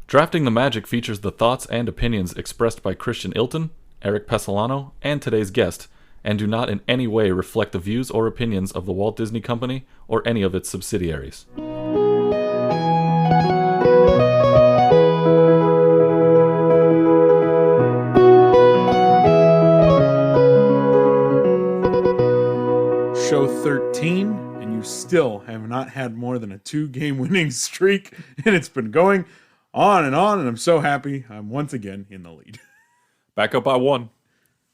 Drafting the Magic features the thoughts and opinions expressed by Christian Ilton, Eric Pesolano, and today's guest, and do not in any way reflect the views or opinions of the Walt Disney Company or any of its subsidiaries. Show 13, and you still have not had more than a 2-game winning streak, and it's been going on, and I'm so happy I'm once again in the lead. Back up by 1.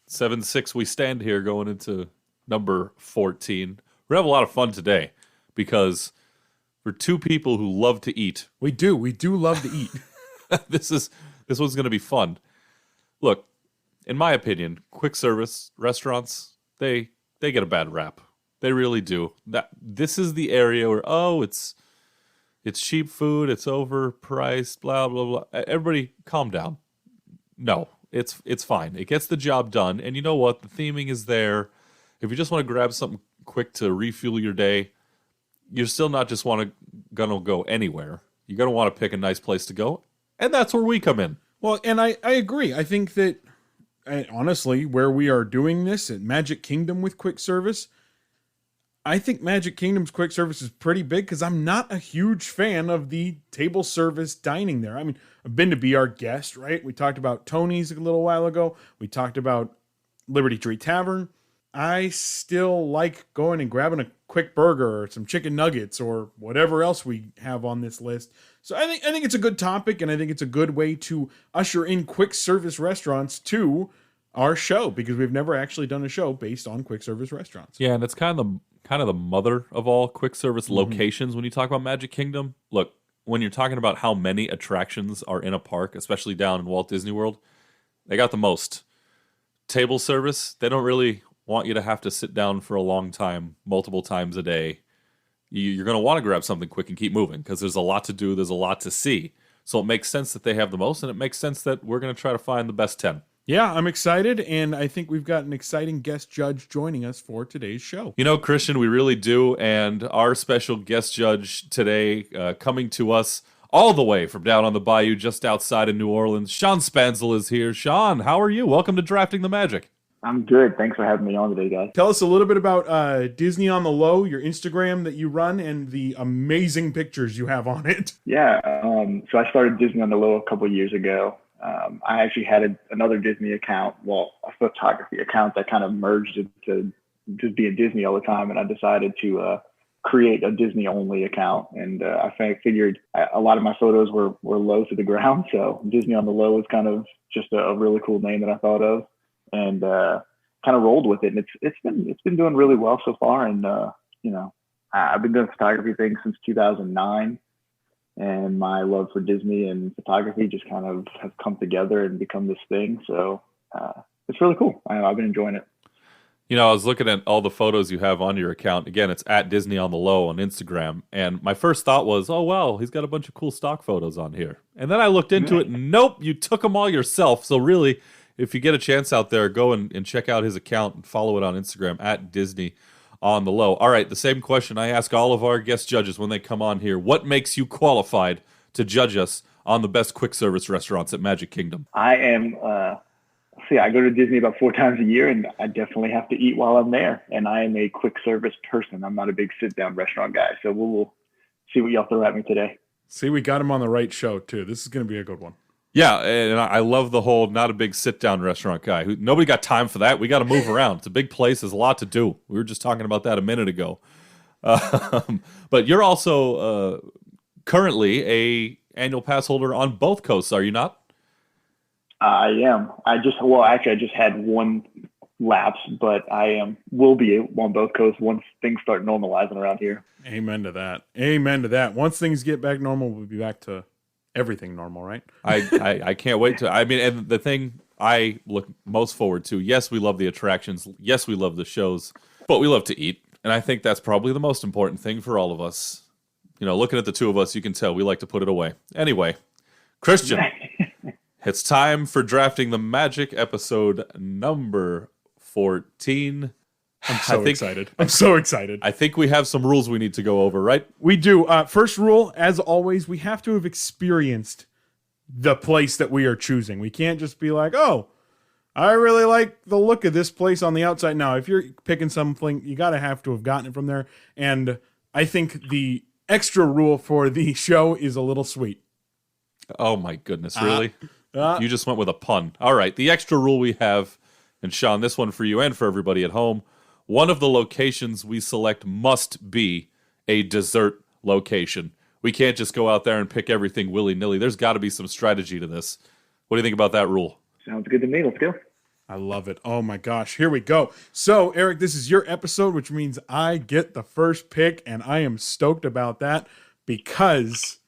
7-6 we stand here going into number 14. We're having a lot of fun today because we're two people who love to eat. We do love to eat. This one's going to be fun. Look, in my opinion, quick service restaurants, they get a bad rap. They really do. This is the area where, it's cheap food, it's overpriced, blah, blah, blah. Everybody calm down. No, it's fine. It gets the job done. And you know what? The theming is there. If you just want to grab something quick to refuel your day, you're still not just gonna go anywhere. You're going to want to pick a nice place to go. And that's where we come in. Well, and I agree. I think that, honestly, where we are doing this at Magic Kingdom with quick service, I think Magic Kingdom's quick service is pretty big because I'm not a huge fan of the table service dining there. I mean, I've been to be our guest, right? We talked about Tony's a little while ago. We talked about Liberty Tree Tavern. I still like going and grabbing a quick burger or some chicken nuggets or whatever else we have on this list. So I think it's a good topic, and I think it's a good way to usher in quick service restaurants to our show because we've never actually done a show based on quick service restaurants. Yeah, and it's kind of the mother of all quick service locations when you talk about Magic Kingdom. Look, when you're talking about how many attractions are in a park, especially down in Walt Disney World, they got the most. Table service, they don't really want you to have to sit down for a long time, multiple times a day. You're going to want to grab something quick and keep moving because there's a lot to do, there's a lot to see. So it makes sense that they have the most, and it makes sense that we're going to try to find the best 10. Yeah, I'm excited, and I think we've got an exciting guest judge joining us for today's show. You know, Christian, we really do, and our special guest judge today, coming to us all the way from down on the bayou just outside of New Orleans, Sean Spanzel is here. Sean, how are you? Welcome to Drafting the Magic. I'm good. Thanks for having me on today, guys. Tell us a little bit about Disney on the Low, your Instagram that you run, and the amazing pictures you have on it. Yeah, so I started Disney on the Low a couple of years ago. I actually had another Disney account, a photography account that kind of merged into just being Disney all the time, and I decided to create a Disney-only account. And I figured a lot of my photos were low to the ground, so Disney on the Low was kind of just a really cool name that I thought of, and kind of rolled with it. And it's been doing really well so far. And I've been doing photography things since 2009. And my love for Disney and photography just kind of have come together and become this thing. So it's really cool. I've been enjoying it. You know, I was looking at all the photos you have on your account. Again, it's at Disney on the Low on Instagram. And my first thought was, oh, wow, he's got a bunch of cool stock photos on here. And then I looked into it. Nope, you took them all yourself. So really, if you get a chance out there, go and check out his account and follow it on Instagram at Disney on the Low. All right, the same question I ask all of our guest judges when they come on here. What makes you qualified to judge us on the best quick service restaurants at Magic Kingdom? I am, I go to Disney about 4 times a year, and I definitely have to eat while I'm there. And I am a quick service person. I'm not a big sit-down restaurant guy. So we'll see what y'all throw at me today. See, we got him on the right show, too. This is going to be a good one. Yeah, and I love the whole not a big sit-down restaurant guy. Nobody got time for that. We got to move around. It's a big place. There's a lot to do. We were just talking about that a minute ago. But you're also currently a annual pass holder on both coasts, are you not? I am. I just had one lapse, but will be on both coasts once things start normalizing around here. Amen to that. Once things get back normal, we'll be back to everything normal, right? I can't wait to. I mean, and the thing I look most forward to, yes, we love the attractions. Yes, we love the shows, but we love to eat. And I think that's probably the most important thing for all of us. You know, looking at the two of us, you can tell we like to put it away. Anyway, Christian, it's time for Drafting the Magic, episode number 14. I'm so excited. I think we have some rules we need to go over, right? We do. First rule, as always, we have to have experienced the place that we are choosing. We can't just be like, oh, I really like the look of this place on the outside. Now, if you're picking something, you got to have gotten it from there. And I think the extra rule for the show is a little sweet. Oh my goodness, really? You just went with a pun. All right, the extra rule we have, and Sean, this one for you and for everybody at home, one of the locations we select must be a dessert location. We can't just go out there and pick everything willy-nilly. There's got to be some strategy to this. What do you think about that rule? Sounds good to me. Let's go. I love it. Oh my gosh. Here we go. So, Eric, this is your episode, which means I get the first pick, and I am stoked about that because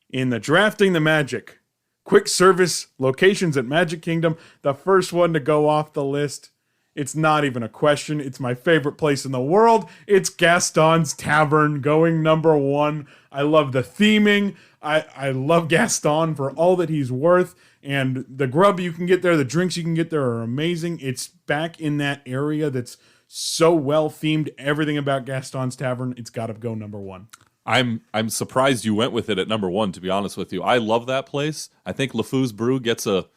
in the Drafting the Magic quick service locations at Magic Kingdom, the first one to go off the list, it's not even a question. It's my favorite place in the world. It's Gaston's Tavern going number one. I love the theming. I love Gaston for all that he's worth. And the grub you can get there, the drinks you can get there are amazing. It's back in that area that's so well themed. Everything about Gaston's Tavern, it's got to go number one. I'm surprised you went with it at number one, to be honest with you. I love that place. I think LeFou's Brew gets a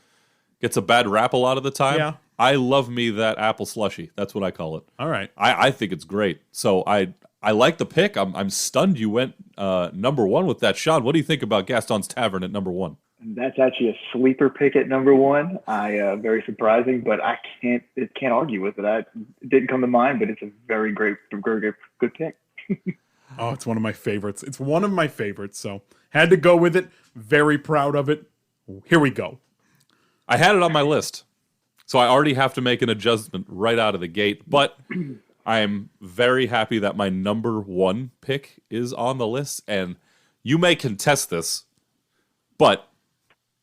bad rap a lot of the time. Yeah. I love me that apple slushy. That's what I call it. All right. I think it's great. So I like the pick. I'm stunned you went number one with that. Sean, what do you think about Gaston's Tavern at number one? That's actually a sleeper pick at number one. Very surprising, but I can't argue with it. It didn't come to mind, but it's a very good pick. Oh, it's one of my favorites. It's one of my favorites. So had to go with it. Very proud of it. Here we go. I had it on my list, so I already have to make an adjustment right out of the gate. But I am very happy that my number one pick is on the list, and you may contest this, but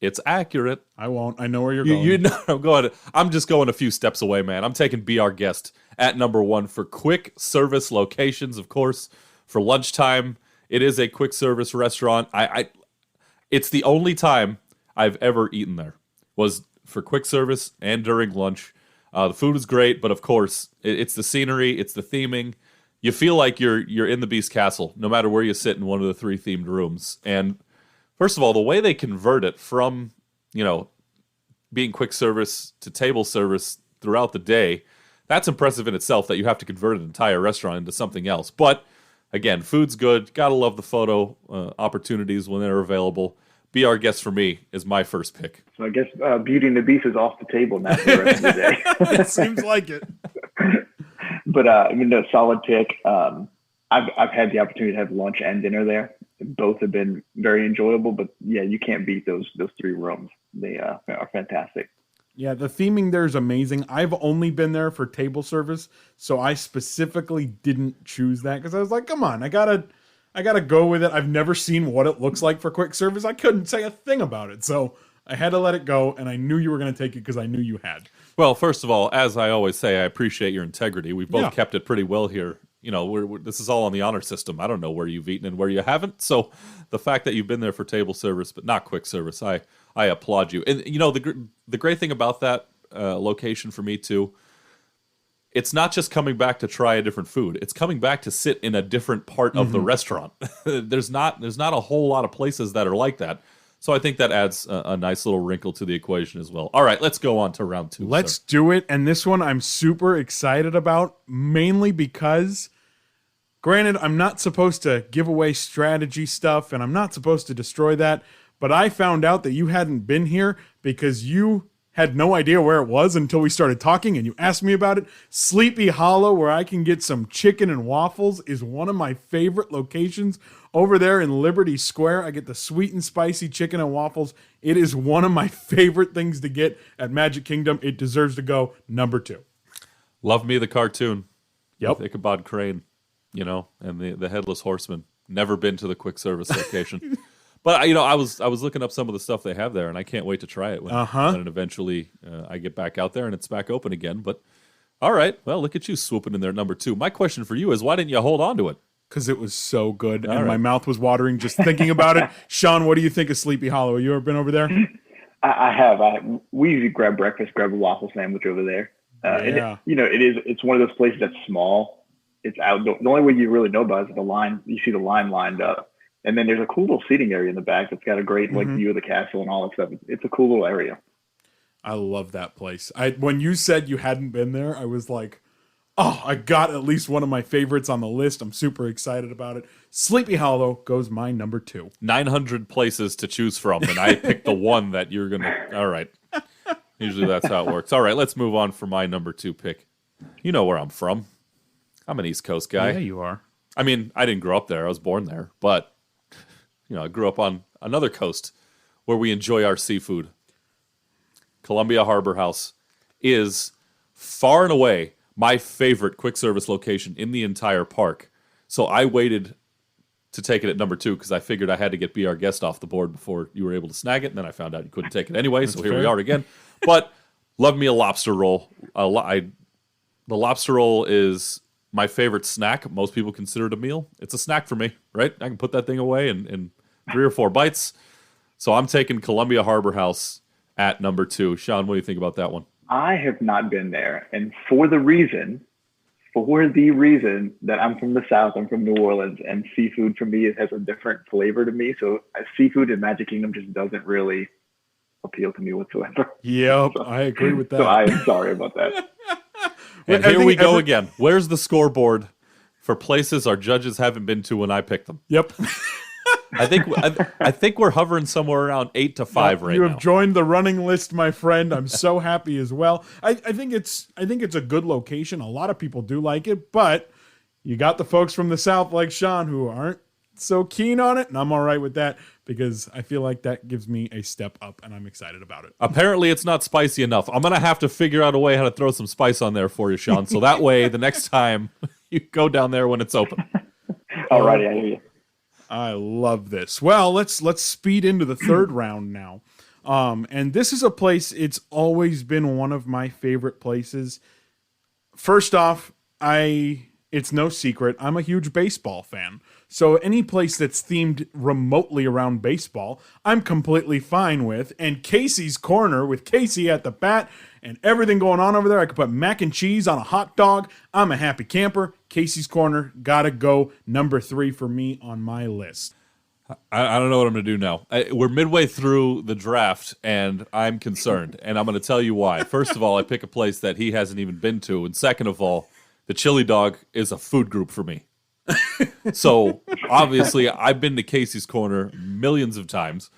it's accurate. I won't. I know where you're going. You know, I'm just going a few steps away, man. I'm taking Be Our Guest at number one for quick service locations, of course. For lunchtime, it is a quick service restaurant. It's the only time I've ever eaten there was for quick service and during lunch. The food is great, but of course, it's the scenery, it's the theming. You feel like you're in the Beast Castle, no matter where you sit in one of the three themed rooms. And first of all, the way they convert it from, being quick service to table service throughout the day, that's impressive in itself that you have to convert an entire restaurant into something else. But again, food's good. Gotta love the photo opportunities when they're available. Be Our Guest for me is my first pick. So I guess Beauty and the Beast is off the table now for the rest of the day. It seems like it. But a solid pick. I've had the opportunity to have lunch and dinner there. Both have been very enjoyable. But yeah, you can't beat those three rooms. They are fantastic. Yeah, the theming there is amazing. I've only been there for table service, so I specifically didn't choose that because I was like, come on, I gotta go with it. I've never seen what it looks like for quick service. I couldn't say a thing about it, so I had to let it go, and I knew you were going to take it because I knew you had. Well, first of all, as I always say, I appreciate your integrity. We've both kept it pretty well here. This is all on the honor system. I don't know where you've eaten and where you haven't. So the fact that you've been there for table service but not quick service, I applaud you. And the great thing about that location for me too, it's not just coming back to try a different food. It's coming back to sit in a different part of the restaurant. There's not a whole lot of places that are like that. So I think that adds a nice little wrinkle to the equation as well. All right, let's go on to round two. Let's do it. And this one I'm super excited about, mainly because, granted, I'm not supposed to give away strategy stuff, and I'm not supposed to destroy that, but I found out that you hadn't been here because you had no idea where it was until we started talking and you asked me about it. Sleepy Hollow, where I can get some chicken and waffles, is one of my favorite locations. Over there in Liberty Square, I get the sweet and spicy chicken and waffles. It is one of my favorite things to get at Magic Kingdom. It deserves to go number two. Love me the cartoon. Yep. Ichabod Crane, and the Headless Horseman. Never been to the quick service location. But I was looking up some of the stuff they have there, and I can't wait to try it when eventually I get back out there and it's back open again. But all right, well, look at you swooping in there, number two. My question for you is, why didn't you hold on to it? Because it was so good, and my mouth was watering just thinking about it. Sean, what do you think of Sleepy Hollow? You ever been over there? I have. We usually grab breakfast, grab a waffle sandwich over there. Yeah. And it's one of those places that's small. It's outdoor. The only way you really know about it is the line. You see the line lined up. And then there's a cool little seating area in the back that's got a great like view of the castle and all that stuff. It's a cool little area. I love that place. When you said you hadn't been there, I was like, oh, I got at least one of my favorites on the list. I'm super excited about it. Sleepy Hollow goes my number 2. 900 places to choose from, and I picked the one that you're going to... All right. Usually that's how it works. All right, let's move on for my number 2 pick. You know where I'm from. I'm an East Coast guy. Yeah, you are. I mean, I didn't grow up there. I was born there. But, I grew up on another coast where we enjoy our seafood. Columbia Harbor House is far and away my favorite quick service location in the entire park. So I waited to take it at number 2 because I figured I had to get Be Our Guest off the board before you were able to snag it. And then I found out you couldn't take it anyway. So here we are again. But love me a lobster roll. The lobster roll is my favorite snack. Most people consider it a meal. It's a snack for me, right? I can put that thing away in 3 or 4 bites. So I'm taking Columbia Harbor House at number 2. Sean, what do you think about that one? I have not been there. And for the reason that I'm from the South, I'm from New Orleans, and seafood for me, it has a different flavor to me. So seafood in Magic Kingdom just doesn't really appeal to me whatsoever. Yep, so, I agree with that. So I am sorry about that. And here we go again. Where's the scoreboard for places our judges haven't been to when I picked them? Yep. I think we're hovering somewhere around 8 to 5 right now. You have joined the running list, my friend. I'm so happy as well. I think it's a good location. A lot of people do like it, but you got the folks from the South like Sean who aren't so keen on it, and I'm all right with that because I feel like that gives me a step up, and I'm excited about it. Apparently, it's not spicy enough. I'm gonna have to figure out a way how to throw some spice on there for you, Sean. So that way, the next time you go down there when it's open. All righty, I hear you. I love this. Well, let's speed into the third round now. And this is a place, it's always been one of my favorite places. First off, it's no secret, I'm a huge baseball fan. So any place that's themed remotely around baseball, I'm completely fine with. And Casey's Corner with Casey at the bat and everything going on over there, I could put mac and cheese on a hot dog. I'm a happy camper. Casey's Corner, gotta go. Number 3 for me on my list. I don't know what I'm going to do now. We're midway through the draft, and I'm concerned. And I'm going to tell you why. First of all, I pick a place that he hasn't even been to. And second of all, the chili dog is a food group for me. So, obviously, I've been to Casey's Corner millions of times.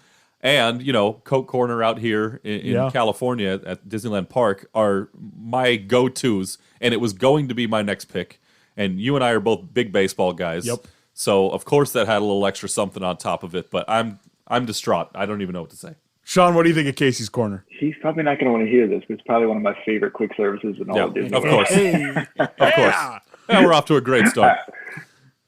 And, Coke Corner out here in California at Disneyland Park are my go-tos. And it was going to be my next pick. And you and I are both big baseball guys. Yep. So, of course, that had a little extra something on top of it. But I'm distraught. I don't even know what to say. Sean, what do you think of Casey's Corner? He's probably not going to want to hear this, but it's probably one of my favorite quick services in all of Disney. Of course. Of course. Yeah, we're off to a great start.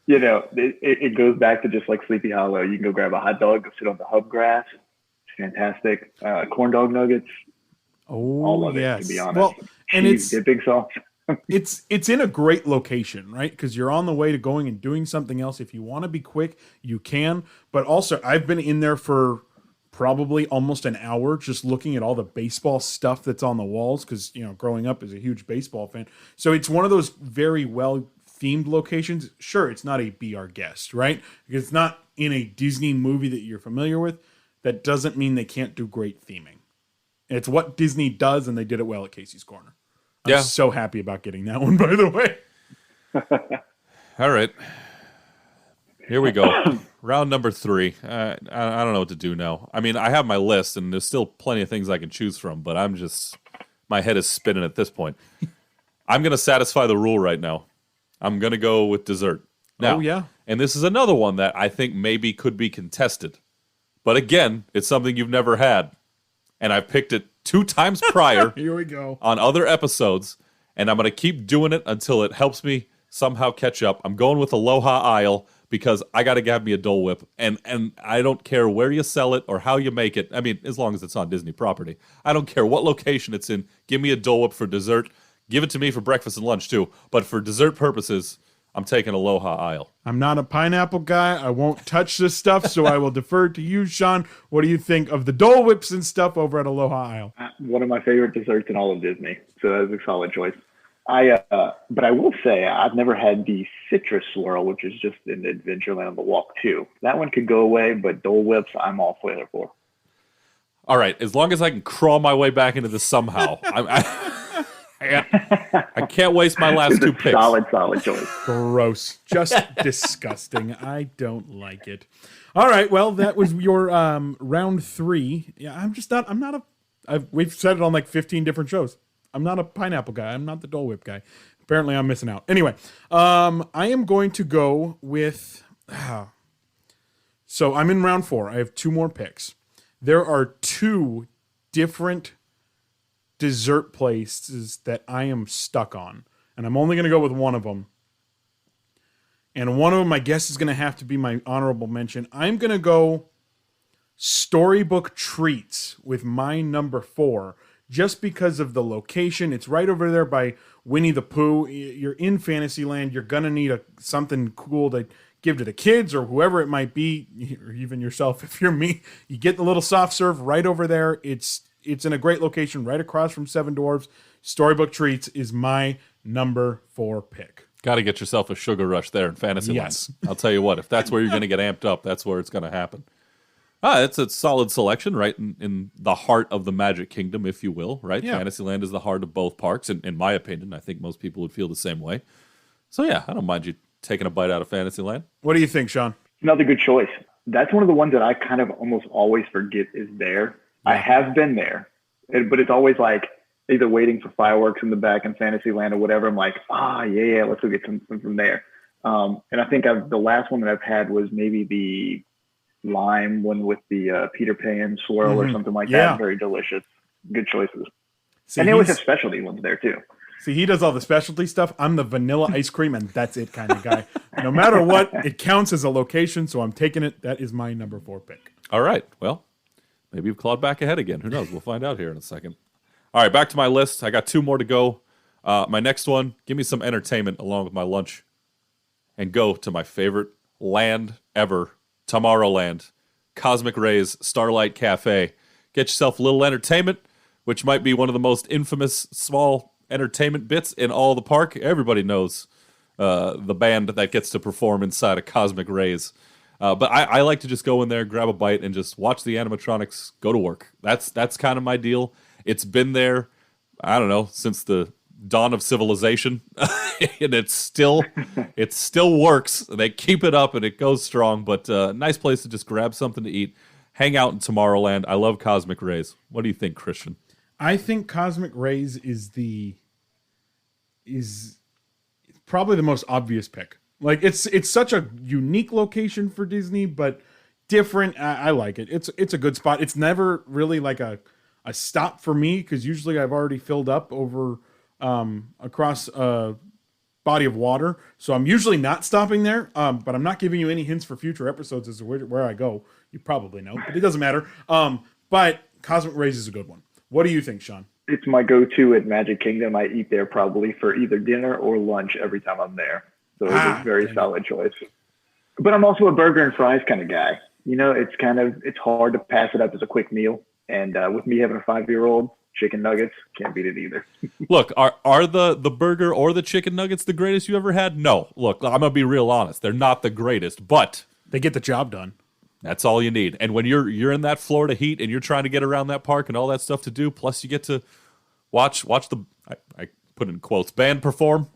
It goes back to just like Sleepy Hollow. You can go grab a hot dog, go sit on the hub grass. It's fantastic. Corn dog nuggets. All of it, to be honest. Well, and it's dipping sauce. it's in a great location, right? Because you're on the way to going and doing something else. If you want to be quick, you can. But also, I've been in there for probably almost an hour just looking at all the baseball stuff that's on the walls because, growing up as a huge baseball fan. So it's one of those very well themed locations. Sure, it's not a Be Our Guest, right? Because it's not in a Disney movie that you're familiar with. That doesn't mean they can't do great theming. It's what Disney does, and they did it well at Casey's Corner. I'm so happy about getting that one, by the way. All right. Here we go. Round number 3. I don't know what to do now. I mean, I have my list, and there's still plenty of things I can choose from, but my head is spinning at this point. I'm going to satisfy the rule right now. I'm going to go with dessert. Now, and this is another one that I think maybe could be contested. But again, it's something you've never had. And I've picked it 2 times prior Here we go. on other episodes, and I'm going to keep doing it until it helps me somehow catch up. I'm going with Aloha Isle because I got to grab me a Dole Whip, and I don't care where you sell it or how you make it. I mean, as long as it's on Disney property. I don't care what location it's in. Give me a Dole Whip for dessert. Give it to me for breakfast and lunch, too. But for dessert purposes, I'm taking Aloha Isle. I'm not a pineapple guy. I won't touch this stuff, so I will defer to you, Sean. What do you think of the Dole Whips and stuff over at Aloha Isle? One of my favorite desserts in all of Disney. So that's a solid choice. But I will say I've never had the citrus swirl, which is just in Adventureland on the walk too. That one could go away, but Dole Whips, I'm all for. All right, as long as I can crawl my way back into this somehow, I can't waste my last two picks. Solid choice. Gross. Just disgusting. I don't like it. All right. Well, that was your round 3. Yeah, we've said it on like 15 different shows. I'm not a pineapple guy. I'm not the Dole Whip guy. Apparently, I'm missing out. Anyway, I am going to go with. So I'm in round 4. I have 2 more picks. There are 2 different dessert places that I am stuck on, and I'm only going to go with one of them. And one of them, I guess, is going to have to be my honorable mention. I'm going to go Storybook Treats with my number 4, just because of the location. It's right over there by Winnie the Pooh. You're in Fantasyland. You're going to need something cool to give to the kids or whoever it might be, or even yourself if you're me. You get the little soft serve right over there. It's in a great location right across from Seven Dwarfs. Storybook Treats is my number 4 pick. Got to get yourself a sugar rush there in Fantasyland. Yes. I'll tell you what, if that's where you're going to get amped up, that's where it's going to happen. It's a solid selection, right in the heart of the Magic Kingdom, if you will, right? Yeah. Fantasyland is the heart of both parks, and in my opinion, I think most people would feel the same way. So yeah, I don't mind you taking a bite out of Fantasyland. What do you think, Sean? Another good choice. That's one of the ones that I kind of almost always forget is there. Yeah. I have been there, but it's always like either waiting for fireworks in the back in Fantasyland or whatever. I'm like, yeah, let's go get something from there. And I think the last one that I've had was maybe the lime one with the Peter Pan swirl or something like that. Very delicious. Good choices. See, and they always have specialty ones there too. See, he does all the specialty stuff. I'm the vanilla ice cream, and that's it kind of guy. No matter what, it counts as a location, so I'm taking it. That is my number 4 pick. All right. Well, maybe you've clawed back ahead again. Who knows? We'll find out here in a second. All right, back to my list. I got 2 more to go. My next one, give me some entertainment along with my lunch, and go to my favorite land ever, Tomorrowland, Cosmic Rays, Starlight Cafe. Get yourself a little entertainment, which might be one of the most infamous small entertainment bits in all the park. Everybody knows the band that gets to perform inside of Cosmic Rays. But I like to just go in there, grab a bite, and just watch the animatronics go to work. That's kind of my deal. It's been there, I don't know, since the dawn of civilization, and it still works. They keep it up, and it goes strong. But nice place to just grab something to eat, hang out in Tomorrowland. I love Cosmic Rays. What do you think, Christian? I think Cosmic Rays is probably the most obvious pick. Like it's such a unique location for Disney, but different. I like it. It's a good spot. It's never really like a stop for me because usually I've already filled up over across a body of water, so I'm usually not stopping there. But I'm not giving you any hints for future episodes as to where I go. You probably know, but it doesn't matter. But Cosmic Rays is a good one. What do you think, Sean? It's my go-to at Magic Kingdom. I eat there probably for either dinner or lunch every time I'm there. So it's a very solid choice. But I'm also a burger and fries kind of guy. You know, it's hard to pass it up as a quick meal. And with me having a 5-year-old, chicken nuggets, can't beat it either. Look, are the burger or the chicken nuggets the greatest you ever had? No. Look, I'm going to be real honest. They're not the greatest, but they get the job done. That's all you need. And when you're in that Florida heat and you're trying to get around that park and all that stuff to do, plus you get to watch the I put in quotes band perform.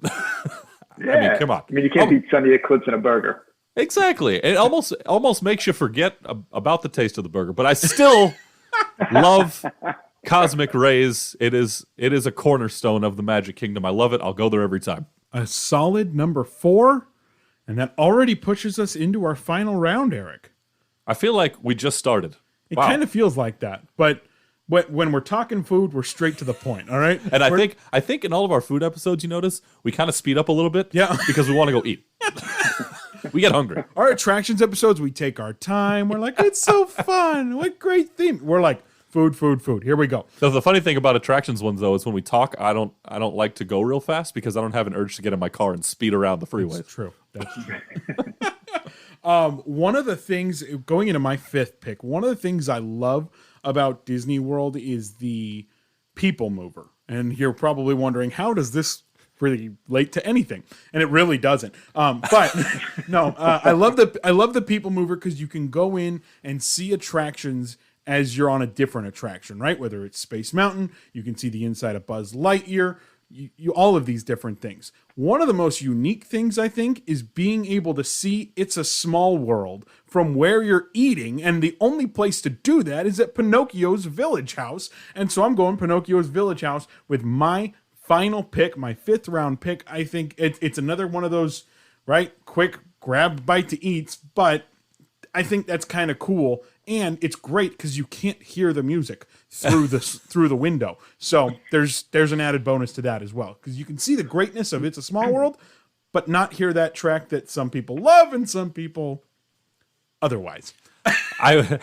Yeah. I mean, come on. I mean, you can't beat Sunday Eclipse and a burger. Exactly. It almost makes you forget about the taste of the burger. But I still love Cosmic Rays. It is a cornerstone of the Magic Kingdom. I love it. I'll go there every time. A solid number 4, and that already pushes us into our final round, Eric. I feel like we just started. It kind of feels like that, but when we're talking food, we're straight to the point. All right, and I think in all of our food episodes, you notice we kind of speed up a little bit, because we want to go eat. We get hungry. Our attractions episodes, we take our time. We're like, it's so fun. What great theme. We're like, food. Here we go. So the funny thing about attractions ones though is when we talk, I don't like to go real fast because I don't have an urge to get in my car and speed around the freeway. That's true. One of the things, going into my 5th pick, one of the things I love about Disney World is the people mover. And you're probably wondering, how does this relate to anything, and it really doesn't. But no, I love the People Mover because you can go in and see attractions as you're on a different attraction, right? Whether it's Space Mountain, you can see the inside of Buzz Lightyear, you all of these different things. One of the most unique things, I think, is being able to see It's a Small World from where you're eating, and the only place to do that is at Pinocchio's Village House. And so I'm going Pinocchio's Village House with my final pick, my 5th round pick. I think it's another one of those, right, quick grab bite to eats, but I think that's kind of cool, and it's great because you can't hear the music through the window. So there's an added bonus to that as well, because you can see the greatness of It's a Small World, but not hear that track that some people love and some people otherwise. I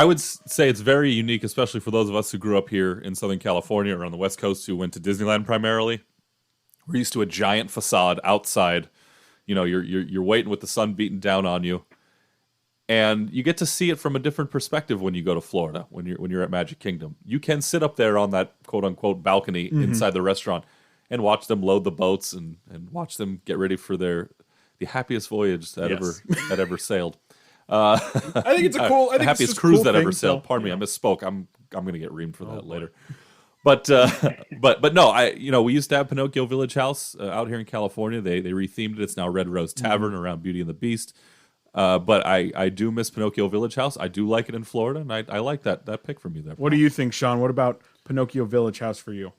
would say it's very unique, especially for those of us who grew up here in Southern California or on the West Coast who went to Disneyland primarily. We're used to a giant facade outside. You know, you're waiting with the sun beating down on you. And you get to see it from a different perspective when you go to Florida, when you're at Magic Kingdom. You can sit up there on that quote-unquote balcony inside the restaurant and watch them load the boats and watch them get ready for the happiest voyage that ever sailed. I think it's a cool. I think happiest it's cruise cool that thing, ever sailed. so, Pardon me, I misspoke. I'm going to get reamed for that later. But no, we used to have Pinocchio Village House out here in California. They rethemed it. It's now Red Rose Tavern around Beauty and the Beast. But I do miss Pinocchio Village House. I do like it in Florida, and I like that pick from you there. What do you think, Sean? What about Pinocchio Village House for you?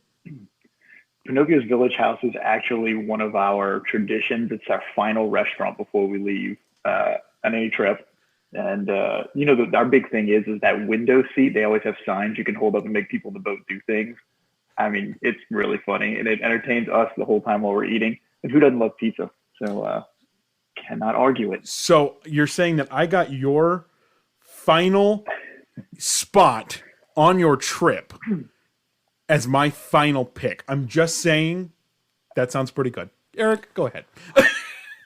Pinocchio's Village House is actually one of our traditions. It's our final restaurant before we leave on any trip. And, our big thing is that window seat. They always have signs you can hold up and make people in the boat do things. I mean, it's really funny, and it entertains us the whole time while we're eating. And who doesn't love pizza? So cannot argue it. So you're saying that I got your final spot on your trip as my final pick. I'm just saying that sounds pretty good. Eric, go ahead.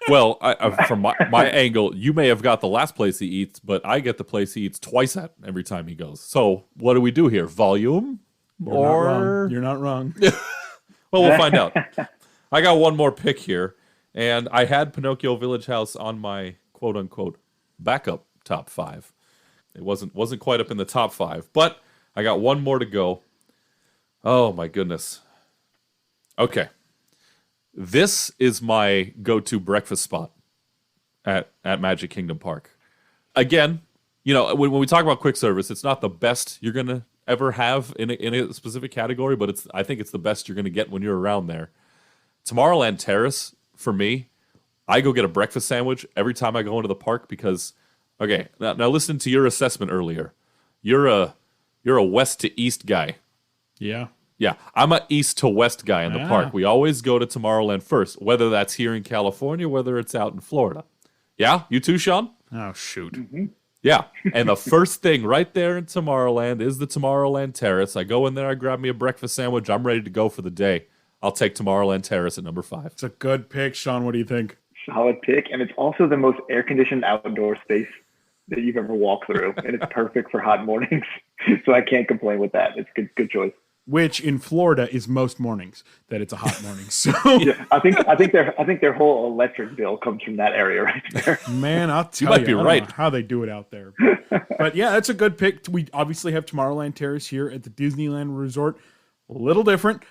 Well, from my angle, you may have got the last place he eats, but I get the place he eats twice at every time he goes. So what do we do here? Volume? You're not wrong. Well, we'll find out. I got one more pick here, and I had Pinocchio Village House on my quote-unquote backup top 5. It wasn't quite up in the top 5, but I got one more to go. Oh, my goodness. Okay. This is my go-to breakfast spot at Magic Kingdom Park. Again, when we talk about quick service, it's not the best you're going to ever have in a specific category, but I think it's the best you're going to get when you're around there. Tomorrowland Terrace, for me, I go get a breakfast sandwich every time I go into the park because, okay, now listen to your assessment earlier. You're a west to east guy. Yeah. Yeah, I'm a east to west guy in the park. We always go to Tomorrowland first, whether that's here in California, whether it's out in Florida. Yeah, you too, Sean? Oh, shoot. Mm-hmm. Yeah, and the first thing right there in Tomorrowland is the Tomorrowland Terrace. I go in there, I grab me a breakfast sandwich. I'm ready to go for the day. I'll take Tomorrowland Terrace at number 5. It's a good pick, Sean. What do you think? Solid pick, and it's also the most air-conditioned outdoor space that you've ever walked through, and it's perfect for hot mornings. So I can't complain with that. It's good choice. Which in Florida is most mornings that it's a hot morning. So yeah, I think their whole electric bill comes from that area right there. Man, I'll tell you, might be right. I don't know how they do it out there. But yeah, that's a good pick. We obviously have Tomorrowland Terrace here at the Disneyland Resort. A little different,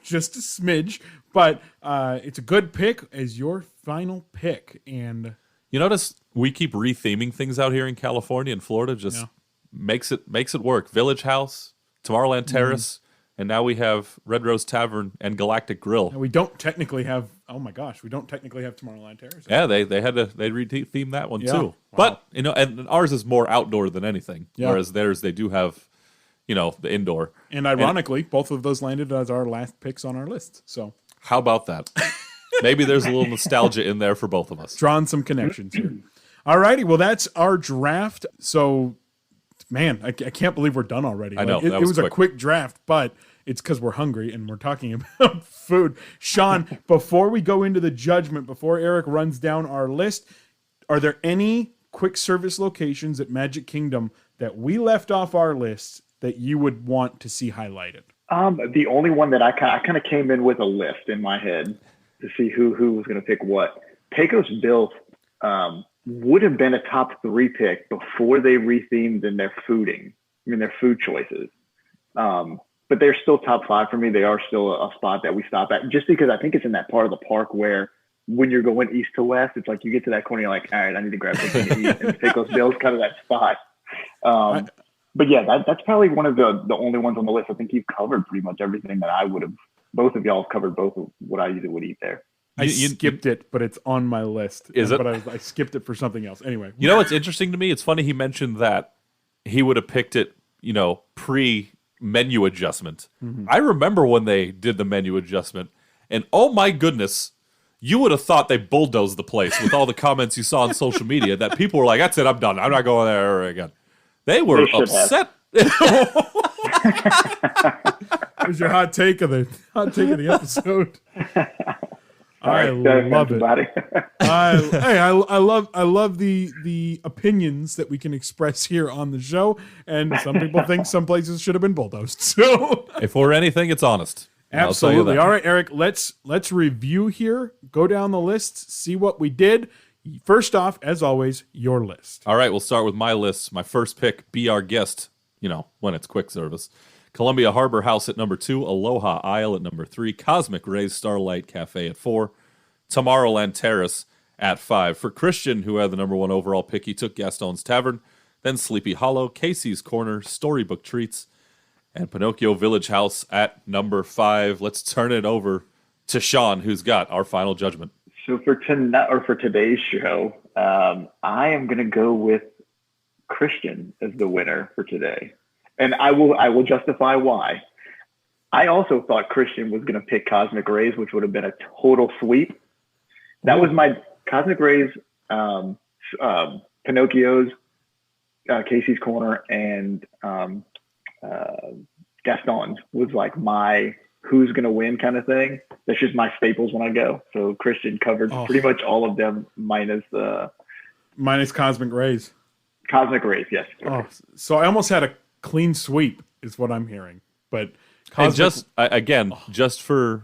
just a smidge, but it's a good pick as your final pick. And you notice we keep retheming things out here in California and Florida. Just makes it work. Village House, Tomorrowland Terrace, and now we have Red Rose Tavern and Galactic Grill. And we don't technically have. Oh my gosh, we don't technically have Tomorrowland Terrace. Yeah, they retheme that one too. Wow. But and ours is more outdoor than anything. Yeah. Whereas theirs, they do have, the indoor. And ironically, both of those landed as our last picks on our list. So How about that? Maybe there's a little nostalgia in there for both of us. drawing some connections here. All righty, well that's our draft. So. Man, I can't believe we're done already. I know, It was a quick draft, but it's because we're hungry and we're talking about food. Sean, before we go into the judgment, before Eric runs down our list, are there any quick service locations at Magic Kingdom that we left off our list that you would want to see highlighted? The only one that I kind of came in with a list in my head to see who was going to pick what. Pecos Bill would have been a top 3 pick before they rethemed in their their food choices. But they're still top 5 for me. They are still a spot that we stop at, just because I think it's in that part of the park where when you're going east to west, it's like you get to that corner, you're like, all right, I need to grab something to eat. And Pecos Bill is kind of that spot. But yeah, that's probably one of the only ones on the list. I think you've covered pretty much everything that I would have. Both of y'all have covered both of what I usually would eat there. I skipped it, but it's on my list. But I skipped it for something else. Anyway. You know what's interesting to me? It's funny he mentioned that he would have picked it, pre-menu adjustment. Mm-hmm. I remember when they did the menu adjustment, and oh my goodness, you would have thought they bulldozed the place with all the comments you saw on social media that people were like, that's it, I'm done. I'm not going there again. They were upset. Here's your hot take of the episode. I love it. I love the opinions that we can express here on the show, and some people think some places should have been bulldozed. So, if we're anything, it's honest. Absolutely. All right, Eric. Let's review here. Go down the list. See what we did. First off, as always, your list. All right, we'll start with my list. My first pick, Be Our Guest, when it's quick service. Columbia Harbor House at number 2, Aloha Isle at number 3, Cosmic Rays Starlight Cafe at 4, Tomorrowland Terrace at 5. For Christian, who had the number 1 overall pick, he took Gaston's Tavern, then Sleepy Hollow, Casey's Corner, Storybook Treats, and Pinocchio Village House at number 5. Let's turn it over to Sean, who's got our final judgment. So for today's show, I am going to go with Christian as the winner for today, and I will justify why. I also thought Christian was going to pick Cosmic Rays, which would have been a total sweep. That was my Cosmic Rays, Pinocchio's, Casey's Corner, and Gaston's was like my who's going to win kind of thing. That's just my staples when I go. So Christian covered pretty much all of them minus Cosmic Rays. Cosmic Rays, yes. Oh, so I almost had a clean sweep is what I'm hearing. But just for,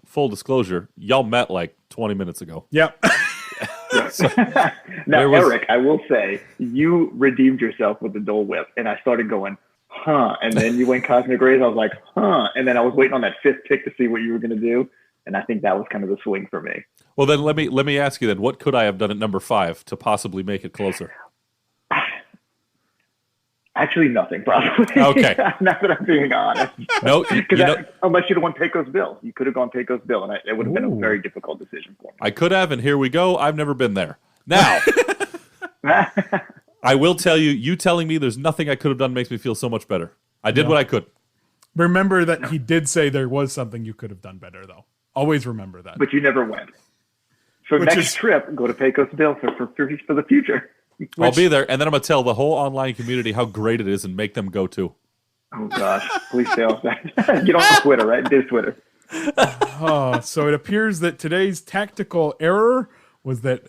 full disclosure, y'all met like 20 minutes ago. Yep. Now, Eric, I will say you redeemed yourself with the Dole Whip, and I started going, huh, and then you went Cosmic Rays. I was like, huh, and then I was waiting on that 5th pick to see what you were going to do, and I think that was kind of the swing for me. Well, then let me ask you then, what could I have done at number 5 to possibly make it closer? Actually, nothing, probably. Okay. Not that I'm being honest. No, unless you'd have won Pecos Bill. You could have gone Pecos Bill, and it would have been a very difficult decision for me. I could have, and here we go. I've never been there. Now, I will tell you, you telling me there's nothing I could have done makes me feel so much better. I did what I could. Remember that he did say there was something you could have done better, though. Always remember that. But you never went. So next trip, go to Pecos Bill for the future. I'll be there, and then I'm going to tell the whole online community how great it is and make them go too. Oh, gosh. Please tell us that. Get on Twitter, right? Do Twitter. So it appears that today's tactical error was that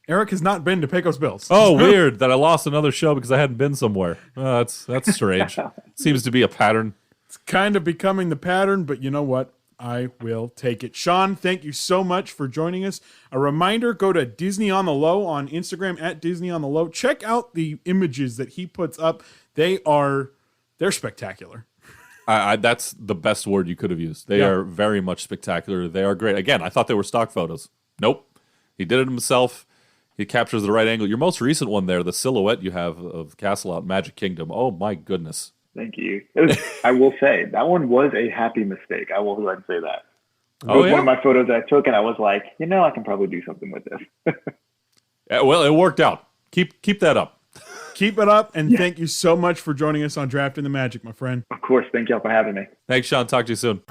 Eric has not been to Pecos Bills. Oh, weird that I lost another show because I hadn't been somewhere. That's strange. Seems to be a pattern. It's kind of becoming the pattern, but you know what? I will take it. Sean, thank you so much for joining us. A reminder, go to Disney on the Low on Instagram at Disney on the Low. Check out the images that he puts up. They're spectacular. That's the best word you could have used. They are very much spectacular. They are great. Again, I thought they were stock photos. Nope. He did it himself. He captures the right angle. Your most recent one there, the silhouette you have of Castle out Magic Kingdom. Oh, my goodness. Thank you. I will say, that one was a happy mistake. I will go ahead and say that. It was one of my photos that I took, and I was like, I can probably do something with this. Well, it worked out. Keep that up. Keep it up, and thank you so much for joining us on Drafting the Magic, my friend. Of course. Thank y'all for having me. Thanks, Sean. Talk to you soon.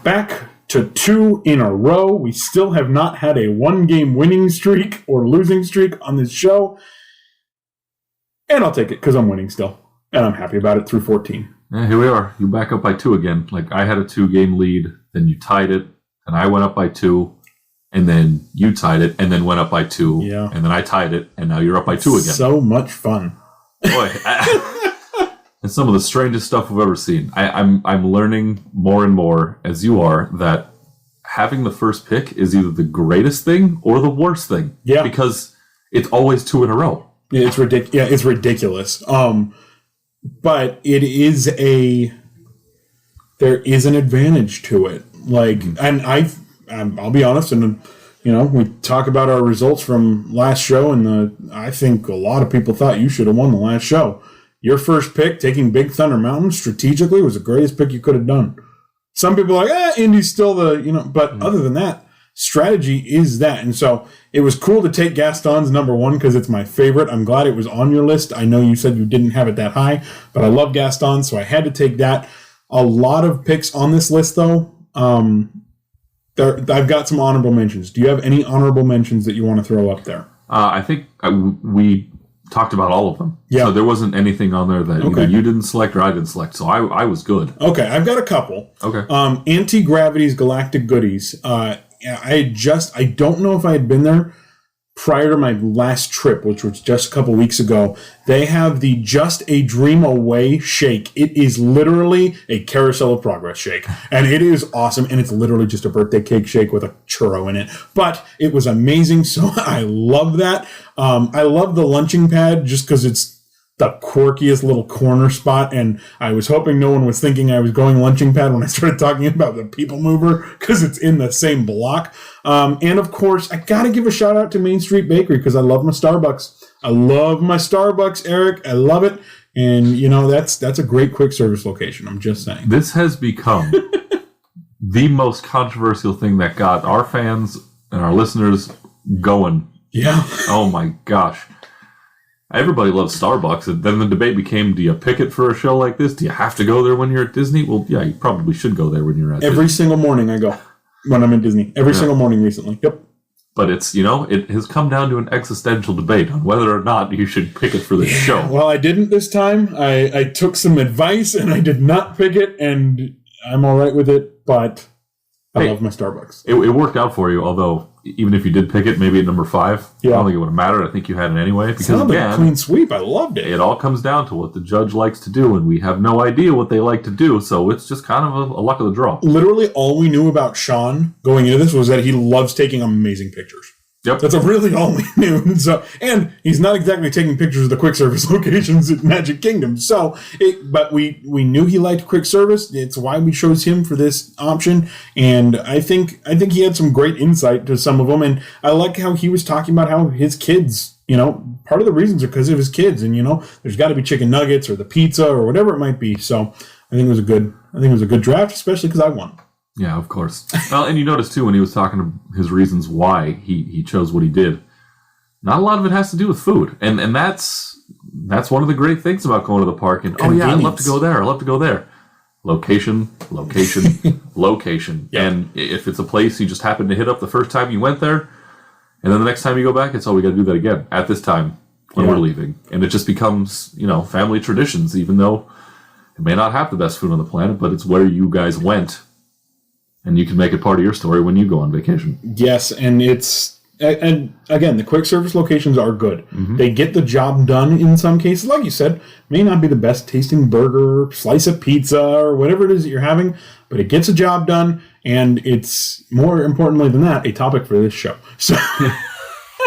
Back to 2 in a row. We still have not had a 1-game winning streak or losing streak on this show. And I'll take it because I'm winning still. And I'm happy about it through 14. Yeah, here we are. You back up by 2 again. Like, I had a 2-game lead, then you tied it, and I went up by 2, and then you tied it, and then went up by 2, and then I tied it, and now you're up by 2 again. So much fun. Boy, and some of the strangest stuff we've ever seen. I'm learning more and more, as you are, that having the first pick is either the greatest thing or the worst thing. Yeah. Because it's always 2 in a row. Yeah, it's ridiculous. Yeah, it's ridiculous. But it is there is an advantage to it. Like, and I'll be honest, and we talk about our results from last show, and I think a lot of people thought you should have won the last show. Your first pick, taking Big Thunder Mountain strategically, was the greatest pick you could have done. Some people are like, Indy's still but other than that, strategy is that. And so it was cool to take Gaston's number 1 because it's my favorite. I'm glad it was on your list. I know you said you didn't have it that high, but I love Gaston, so I had to take that. A lot of picks on this list, though. I've got some honorable mentions. Do you have any honorable mentions that you want to throw up there? I think we talked about all of them. Yeah. So there wasn't anything on there that either you didn't select or I didn't select. So I was good. Okay, I've got a couple. Okay. Anti-Gravity's Galactic Goodies. I don't know if I had been there prior to my last trip, which was just a couple weeks ago. They have the Just a Dream Away shake. It is literally a Carousel of Progress shake, and it is awesome, and it's literally just a birthday cake shake with a churro in it, but it was amazing, so I love that. I love the lunching pad just because it's the quirkiest little corner spot, and I was hoping no one was thinking I was going lunching pad when I started talking about the People Mover, because it's in the same block. And of course, I gotta give a shout out to Main Street Bakery because I love my Starbucks. I love my Starbucks, Eric. I love it. And that's a great quick service location. I'm just saying. This has become the most controversial thing that got our fans and our listeners going. Yeah. Oh my gosh. Everybody loves Starbucks, and then the debate became, do you pick it for a show like this? Do you have to go there when you're at Disney? Well, yeah, you probably should go there when you're at Disney. Every single morning I go when I'm at Disney. Every single morning recently. Yep. But it's, it has come down to an existential debate on whether or not you should pick it for this show. Well, I didn't this time. I took some advice, and I did not pick it, and I'm all right with it, but I love my Starbucks. It worked out for you, although even if you did pick it, maybe at number 5, I don't think it would have mattered. I think you had it anyway. Because like a clean sweep. I loved it. It all comes down to what the judge likes to do, and we have no idea what they like to do, so it's just kind of a luck of the draw. Literally, all we knew about Sean going into this was that he loves taking amazing pictures. Yep. That's really all we knew. So, and he's not exactly taking pictures of the quick service locations at Magic Kingdom. But we knew he liked quick service. It's why we chose him for this option. And I think he had some great insight to some of them. And I like how he was talking about how his kids, part of the reasons are because of his kids. And there's got to be chicken nuggets or the pizza or whatever it might be. So I think it was a good draft, especially because I won. Yeah, of course. Well, and you notice, too, when he was talking to his reasons why he chose what he did, not a lot of it has to do with food. And that's one of the great things about going to the park. And, I'd love to go there. I love to go there. Location, location. Yeah. And if it's a place you just happened to hit up the first time you went there, and then the next time you go back, it's, we got to do that again at this time when we're leaving. And it just becomes, family traditions, even though it may not have the best food on the planet, but it's where you guys went. And you can make it part of your story when you go on vacation. Yes, and again, the quick service locations are good. Mm-hmm. They get the job done in some cases. Like you said, may not be the best tasting burger, slice of pizza, or whatever it is that you're having, but it gets a job done, and it's, more importantly than that, a topic for this show. So,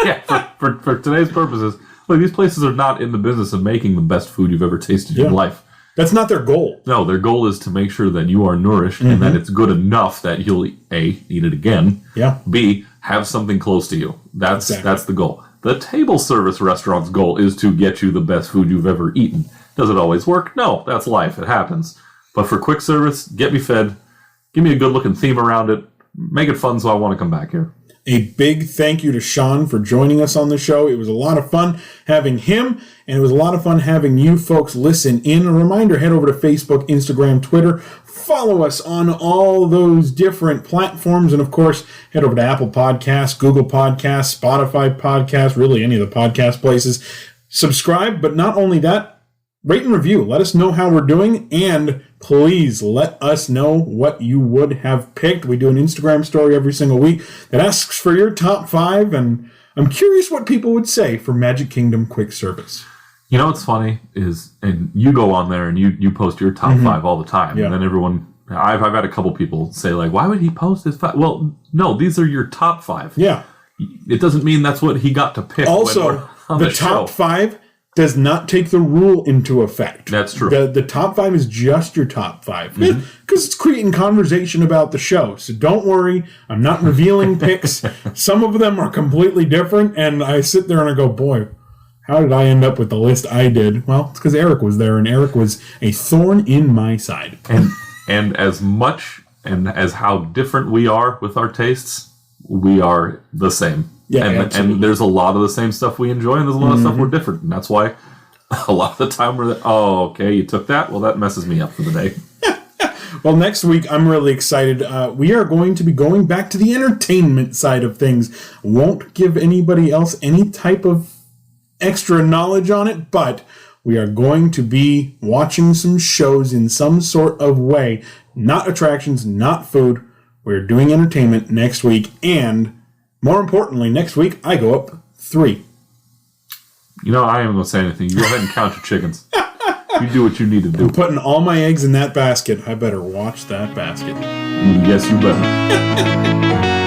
yeah, for today's purposes, look, these places are not in the business of making the best food you've ever tasted in life. That's not their goal. No, their goal is to make sure that you are nourished and that it's good enough that you'll A, eat it again. Yeah. B, have something close to you. That's the goal. The table service restaurant's goal is to get you the best food you've ever eaten. Does it always work? No, that's life. It happens. But for quick service, get me fed. Give me a good looking theme around it. Make it fun so I want to come back here. A big thank you to Sean for joining us on the show. It was a lot of fun having him, and it was a lot of fun having you folks listen in. A reminder, head over to Facebook, Instagram, Twitter. Follow us on all those different platforms, and of course, head over to Apple Podcasts, Google Podcasts, Spotify Podcasts, really any of the podcast places. Subscribe, but not only that, rate and review. Let us know how we're doing, and please let us know what you would have picked. We do an Instagram story every single week that asks for your top 5, and I'm curious what people would say for Magic Kingdom quick service. You know what's funny is, and you go on there and you post your top 5 all the time, and then everyone. I've had a couple people say like, why would he post his 5? Well, no, these are your top 5. Yeah. It doesn't mean that's what he got to pick. Also, the top 5 does not take the rule into effect. That's true. The top 5 is just your top 5. Because it's creating conversation about the show. So don't worry. I'm not revealing picks. Some of them are completely different. And I sit there and I go, boy, how did I end up with the list I did? Well, it's because Eric was there. And Eric was a thorn in my side. And as much and as how different we are with our tastes, we are the same. Yeah, and there's a lot of the same stuff we enjoy, and there's a lot of stuff we're different. And that's why a lot of the time we're like, oh, okay, you took that? Well, that messes me up for the day. Well, next week, I'm really excited. We are going to be going back to the entertainment side of things. Won't give anybody else any type of extra knowledge on it, but we are going to be watching some shows in some sort of way. Not attractions, not food. We're doing entertainment next week, and more importantly, next week, I go up 3. You know, I ain't going to say anything. You go ahead and count your chickens. You do what you need to do. I'm putting all my eggs in that basket. I better watch that basket. Yes, you better.